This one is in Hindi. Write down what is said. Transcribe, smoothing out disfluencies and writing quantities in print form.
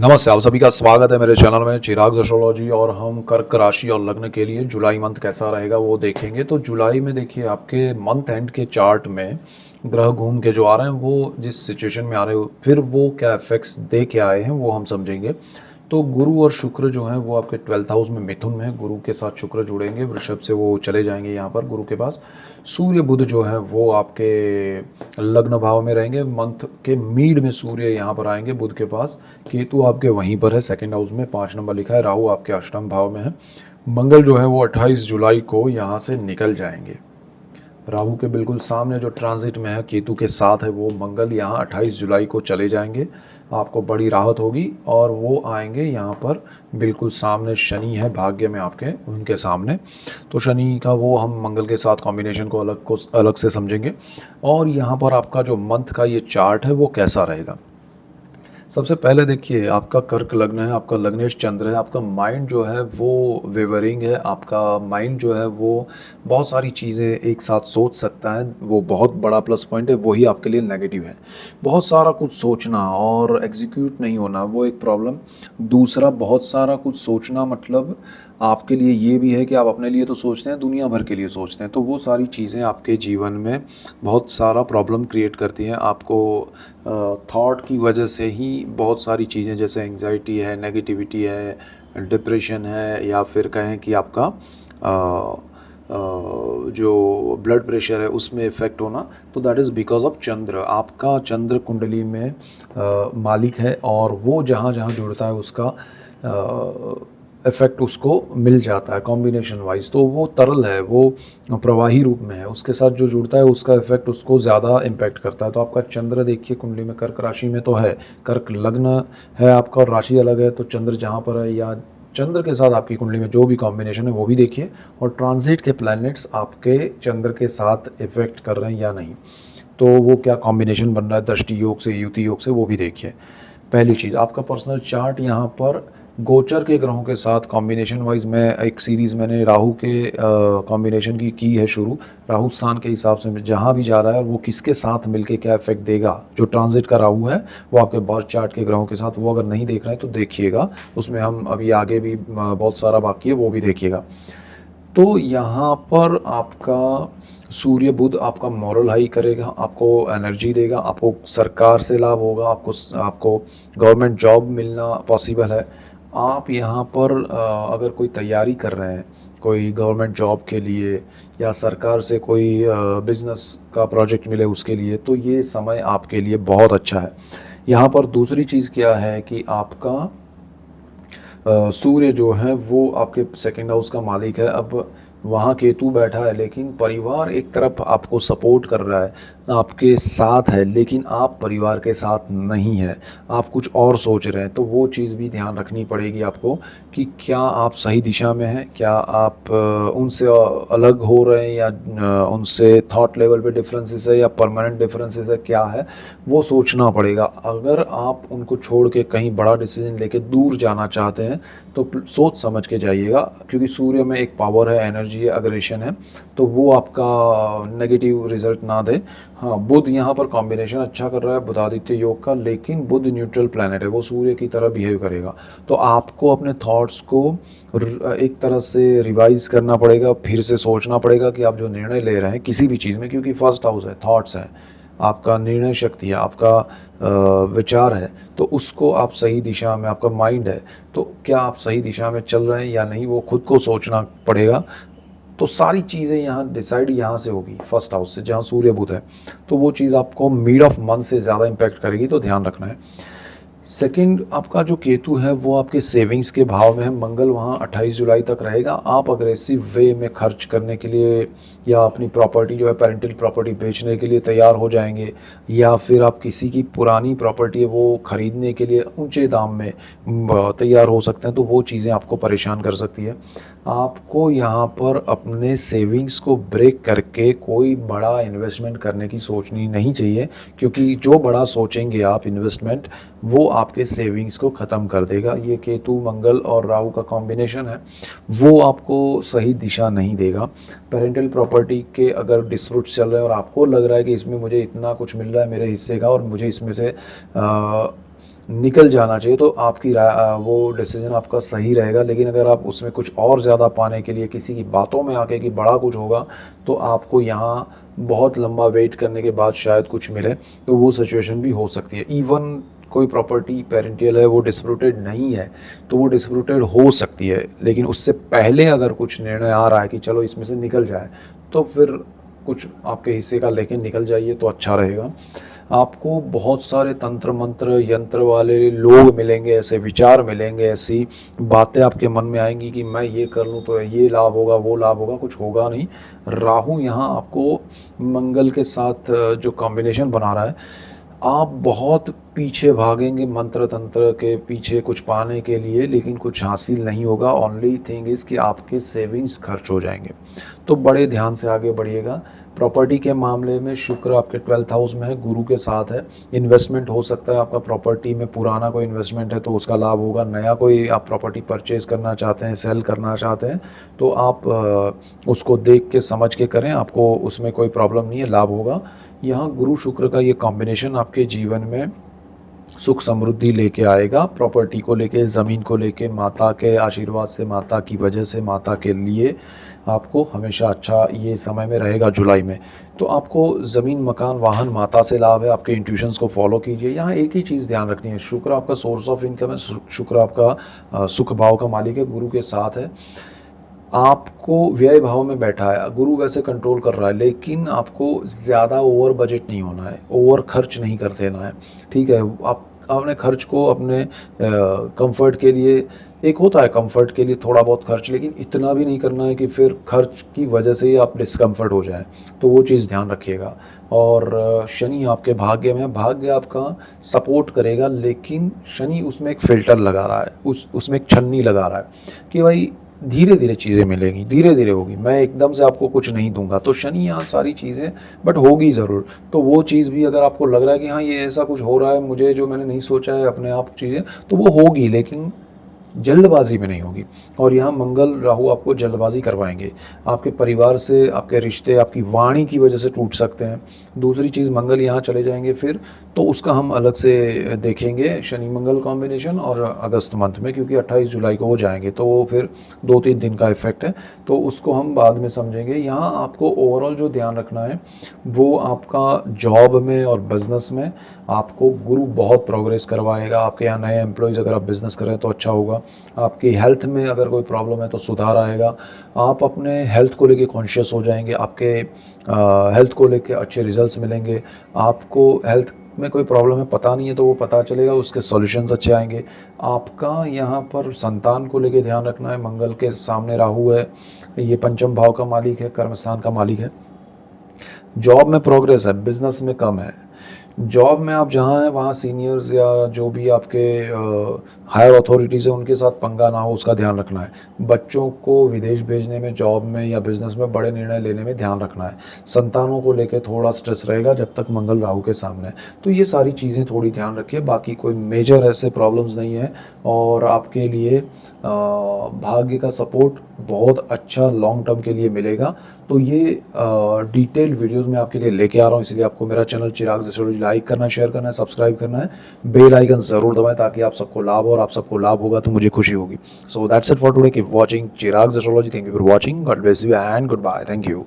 नमस्ते, आप सभी का स्वागत है मेरे चैनल में चिराग एस्ट्रोलॉजी। और हम कर्क राशि और लग्न के लिए जुलाई मंथ कैसा रहेगा वो देखेंगे। तो जुलाई में देखिए आपके मंथ एंड के चार्ट में ग्रह घूम के जो आ रहे हैं वो जिस सिचुएशन में आ रहे हो फिर वो क्या इफेक्ट्स दे के आए हैं वो हम समझेंगे। तो गुरु और शुक्र जो हैं वो आपके 12th हाउस में मिथुन में, गुरु के साथ शुक्र जुड़ेंगे, वृषभ से वो चले जाएंगे यहाँ पर गुरु के पास। सूर्य बुध जो है वो आपके लग्न भाव में रहेंगे, मंथ के मीड में सूर्य यहाँ पर आएंगे बुध के पास। केतु आपके वहीं पर है सेकंड हाउस में, 5 नंबर लिखा है। राहु आपके अष्टम भाव में है। मंगल जो है वो 28 जुलाई को यहाँ से निकल जाएंगे। राहु के बिल्कुल सामने जो ट्रांजिट में है केतु के साथ है वो मंगल यहाँ 28 जुलाई को चले जाएंगे। आपको बड़ी राहत होगी और वो आएंगे यहाँ पर बिल्कुल सामने। शनि है भाग्य में आपके, उनके सामने। तो शनि का वो हम मंगल के साथ कॉम्बिनेशन को अलग से समझेंगे। और यहाँ पर आपका जो मंथ का ये चार्ट है वो कैसा रहेगा। सबसे पहले देखिए आपका कर्क लग्न है, आपका लग्नेश चंद्र है। आपका माइंड जो है वो वेवरिंग है। आपका माइंड जो है वो बहुत सारी चीज़ें एक साथ सोच सकता है, वो बहुत बड़ा प्लस पॉइंट है। वही आपके लिए नेगेटिव है। बहुत सारा कुछ सोचना और एग्जीक्यूट नहीं होना वो एक प्रॉब्लम। दूसरा, बहुत सारा कुछ सोचना मतलब आपके लिए ये भी है कि आप अपने लिए तो सोचते हैं, दुनिया भर के लिए सोचते हैं। तो वो सारी चीज़ें आपके जीवन में बहुत सारा प्रॉब्लम क्रिएट करती हैं। आपको थॉट की वजह से ही बहुत सारी चीज़ें जैसे एंजाइटी है, नेगेटिविटी है, डिप्रेशन है, या फिर कहें कि आपका जो ब्लड प्रेशर है उसमें इफ़ेक्ट होना, तो दैट इज़ बिकॉज ऑफ चंद्र। आपका चंद्र कुंडली में मालिक है और वो जहाँ जहाँ जुड़ता है उसका इफेक्ट उसको मिल जाता है कॉम्बिनेशन वाइज। तो वो तरल है, वो प्रवाही रूप में है, उसके साथ जो जुड़ता है उसका इफेक्ट उसको ज़्यादा इम्पैक्ट करता है। तो आपका चंद्र देखिए कुंडली में कर्क राशि में तो है, कर्क लग्न है आपका और राशि अलग है। तो चंद्र जहाँ पर है या चंद्र के साथ आपकी कुंडली में जो भी कॉम्बिनेशन है वो भी देखिए। और ट्रांजिट के प्लैनेट्स आपके चंद्र के साथ इफेक्ट कर रहे हैं या नहीं, तो वो क्या कॉम्बिनेशन बन रहा है दृष्टि योग से, युति योग से, वो भी देखिए। पहली चीज़ आपका पर्सनल चार्ट यहाँ पर गोचर के ग्रहों के साथ कॉम्बिनेशन वाइज मैं एक सीरीज़ मैंने राहु के कॉम्बिनेशन की है शुरू। राहु स्थान के हिसाब से जहाँ भी जा रहा है और वो किसके साथ मिलके क्या इफेक्ट देगा, जो ट्रांजिट का राहु है वो आपके बर्थ चार्ट के ग्रहों के साथ, वो अगर नहीं देख रहे हैं तो देखिएगा। उसमें हम अभी आगे भी बहुत सारा बाकी है, वो भी देखिएगा। तो यहाँ पर आपका सूर्य बुध आपका मॉरल हाई करेगा, आपको एनर्जी देगा, आपको सरकार से लाभ होगा, आपको गवर्नमेंट जॉब मिलना पॉसिबल है। आप यहाँ पर अगर कोई तैयारी कर रहे हैं कोई गवर्नमेंट जॉब के लिए या सरकार से कोई बिजनेस का प्रोजेक्ट मिले उसके लिए, तो ये समय आपके लिए बहुत अच्छा है। यहाँ पर दूसरी चीज़ क्या है कि आपका सूर्य जो है वो आपके सेकंड हाउस का मालिक है। अब वहाँ केतु बैठा है लेकिन परिवार एक तरफ आपको सपोर्ट कर रहा है, आपके साथ है, लेकिन आप परिवार के साथ नहीं है, आप कुछ और सोच रहे हैं। तो वो चीज़ भी ध्यान रखनी पड़ेगी आपको कि क्या आप सही दिशा में हैं, क्या आप उनसे अलग हो रहे हैं या उनसे थॉट लेवल पे डिफरेंसेस है या परमानेंट डिफरेंसेस है, क्या है वो सोचना पड़ेगा। अगर आप उनको छोड़ के कहीं बड़ा डिसीजन लेके दूर जाना चाहते हैं तो सोच समझ के जाइएगा, क्योंकि सूर्य में एक पावर है, एनर्जी है, अग्रेशन है, तो वो आपका नेगेटिव रिजल्ट ना दे। हाँ, बुध यहाँ पर कॉम्बिनेशन अच्छा कर रहा है बुधादित्य योग का, लेकिन बुध न्यूट्रल प्लैनेट है, वो सूर्य की तरह बिहेव करेगा। तो आपको अपने थॉट्स को एक तरह से रिवाइज करना पड़ेगा, फिर से सोचना पड़ेगा कि आप जो निर्णय ले रहे हैं किसी भी चीज़ में, क्योंकि फर्स्ट हाउस है, थॉट्स है, आपका निर्णय शक्ति है, आपका विचार है, तो उसको आप सही दिशा में, आपका माइंड है, तो क्या आप सही दिशा में चल रहे हैं या नहीं, वो खुद को सोचना पड़ेगा। तो सारी चीज़ें यहाँ डिसाइड यहाँ से होगी, फर्स्ट हाउस से जहाँ सूर्य बुध है। तो वो चीज़ आपको मिड ऑफ मंथ से ज़्यादा इम्पैक्ट करेगी, तो ध्यान रखना है। सेकंड, आपका जो केतु है वो आपके सेविंग्स के भाव में है। मंगल वहाँ 28 जुलाई तक रहेगा। आप अग्रेसिव वे में खर्च करने के लिए या अपनी प्रॉपर्टी जो है पेरेंटल प्रॉपर्टी बेचने के लिए तैयार हो जाएंगे, या फिर आप किसी की पुरानी प्रॉपर्टी है वो ख़रीदने के लिए ऊंचे दाम में तैयार हो सकते हैं। तो वो चीज़ें आपको परेशान कर सकती है। आपको यहाँ पर अपने सेविंग्स को ब्रेक करके कोई बड़ा इन्वेस्टमेंट करने की सोचनी नहीं चाहिए, क्योंकि जो बड़ा सोचेंगे आप इन्वेस्टमेंट, वो आपके सेविंग्स को ख़त्म कर देगा। ये केतु मंगल और राहु का कॉम्बिनेशन है, वो आपको सही दिशा नहीं देगा। पेरेंटल प्रॉपर्टी के अगर डिस्प्यूट्स चल रहे हैं और आपको लग रहा है कि इसमें मुझे इतना कुछ मिल रहा है मेरे हिस्से का और मुझे इसमें से निकल जाना चाहिए तो आपकी वो डिसीजन आपका सही रहेगा। लेकिन अगर आप उसमें कुछ और ज़्यादा पाने के लिए किसी की बातों में आके कि बड़ा कुछ होगा, तो आपको यहाँ बहुत लंबा वेट करने के बाद शायद कुछ मिले, तो वो सिचुएशन भी हो सकती है। इवन कोई प्रॉपर्टी पेरेंटियल है वो डिस्प्यूटेड नहीं है, तो वो डिस्प्यूटेड हो सकती है, लेकिन उससे पहले अगर कुछ निर्णय आ रहा है कि चलो इसमें से निकल जाए, तो फिर कुछ आपके हिस्से का लेके निकल जाइए तो अच्छा रहेगा। आपको बहुत सारे तंत्र मंत्र यंत्र वाले लोग मिलेंगे, ऐसे विचार मिलेंगे, ऐसी बातें आपके मन में आएंगी कि मैं ये कर लूँ तो ये लाभ होगा, वो लाभ होगा, कुछ होगा नहीं। राहु यहाँ आपको मंगल के साथ जो कॉम्बिनेशन बना रहा है, आप बहुत पीछे भागेंगे मंत्र तंत्र के पीछे कुछ पाने के लिए, लेकिन कुछ हासिल नहीं होगा। ओनली थिंग इज़ कि आपके सेविंग्स खर्च हो जाएंगे, तो बड़े ध्यान से आगे बढ़िएगा। प्रॉपर्टी के मामले में शुक्र आपके 12th हाउस में है, गुरु के साथ है। इन्वेस्टमेंट हो सकता है आपका प्रॉपर्टी में, पुराना कोई इन्वेस्टमेंट है तो उसका लाभ होगा। नया कोई आप प्रॉपर्टी परचेज़ करना चाहते हैं, सेल करना चाहते हैं, तो आप उसको देख के समझ के करें, आपको उसमें कोई प्रॉब्लम नहीं है, लाभ होगा। यहाँ गुरु शुक्र का ये कॉम्बिनेशन आपके जीवन में सुख समृद्धि लेके आएगा। प्रॉपर्टी को लेके, ज़मीन को लेके, माता के आशीर्वाद से, माता की वजह से, माता के लिए आपको हमेशा अच्छा ये समय में रहेगा जुलाई में। तो आपको ज़मीन, मकान, वाहन, माता से लाभ है। आपके इंट्यूशंस को फॉलो कीजिए। यहाँ एक ही चीज़ ध्यान रखनी है, शुक्र आपका सोर्स ऑफ इनकम है, शुक्र आपका सुख भाव का मालिक है, गुरु के साथ है। आपको व्यय भाव में बैठा है, गुरु वैसे कंट्रोल कर रहा है, लेकिन आपको ज़्यादा ओवर बजट नहीं होना है, ओवर खर्च नहीं कर देना है, ठीक है। आप अपने खर्च को अपने कंफर्ट के लिए, एक होता है कंफर्ट के लिए थोड़ा बहुत खर्च, लेकिन इतना भी नहीं करना है कि फिर खर्च की वजह से ही आप डिस्कम्फर्ट हो जाए, तो वो चीज़ ध्यान रखिएगा। और शनि आपके भाग्य में, भाग्य आपका सपोर्ट करेगा, लेकिन शनि उसमें एक फ़िल्टर लगा रहा है, उसमें एक छन्नी लगा रहा है कि भाई धीरे धीरे चीज़ें मिलेंगी, धीरे धीरे होगी, मैं एकदम से आपको कुछ नहीं दूंगा। तो शनि यहाँ सारी चीज़ें बट होगी ज़रूर। तो वो चीज़ भी अगर आपको लग रहा है कि हाँ ये ऐसा कुछ हो रहा है मुझे जो मैंने नहीं सोचा है अपने आप चीज़ें, तो वो होगी, लेकिन जल्दबाजी में नहीं होगी। और यहाँ मंगल राहु आपको जल्दबाजी करवाएंगे, आपके परिवार से, आपके रिश्ते आपकी वाणी की वजह से टूट सकते हैं। दूसरी चीज़, मंगल यहाँ चले जाएंगे फिर, तो उसका हम अलग से देखेंगे, शनि मंगल कॉम्बिनेशन, और अगस्त मंथ में, क्योंकि 28 जुलाई को वो जाएंगे, तो वो फिर 2-3 दिन का इफेक्ट है, तो उसको हम बाद में समझेंगे। यहाँ आपको ओवरऑल जो ध्यान रखना है वो आपका जॉब में और बिज़नेस में आपको गुरु बहुत प्रोग्रेस करवाएगा। आपके यहाँ नए एम्प्लॉयज़ अगर आप बिज़नेस कर रहे हैं तो अच्छा होगा। आपकी हेल्थ में अगर कोई प्रॉब्लम है तो सुधार आएगा। आप अपने हेल्थ को लेके कॉन्शियस हो जाएंगे, आपके हेल्थ को लेके अच्छे रिजल्ट्स मिलेंगे। आपको हेल्थ में कोई प्रॉब्लम है पता नहीं है तो वो पता चलेगा, उसके सॉल्यूशंस अच्छे आएंगे। आपका यहाँ पर संतान को लेके ध्यान रखना है, मंगल के सामने राहु है, ये पंचम भाव का मालिक है, कर्मस्थान का मालिक है। जॉब में प्रोग्रेस है, बिजनेस में कम है। जॉब में आप जहाँ हैं वहाँ सीनियर्स या जो भी आपके हायर अथॉरिटीज़ हैं उनके साथ पंगा ना हो, उसका ध्यान रखना है। बच्चों को विदेश भेजने में, जॉब में या बिज़नेस में बड़े निर्णय लेने में ध्यान रखना है। संतानों को लेकर थोड़ा स्ट्रेस रहेगा जब तक मंगल राहु के सामने है। तो ये सारी चीज़ें थोड़ी ध्यान रखिए, बाकी कोई मेजर ऐसे प्रॉब्लम्स नहीं है। और आपके लिए भाग्य का सपोर्ट बहुत अच्छा लॉन्ग टर्म के लिए मिलेगा। तो ये डिटेल्ड वीडियोस मैं आपके लिए लेके आ रहा हूँ, इसलिए आपको मेरा चैनल चिराग एस्ट्रोलॉजी लाइक करना है, शेयर करना है, सब्सक्राइब करना है, बेल आइकन ज़रूर दबाएं ताकि आप सबको लाभ हो, और आप सबको लाभ होगा तो मुझे खुशी होगी। So that's it for today, keep watching Chirag astrology. Thank you for watching, God bless you and goodbye, thank you.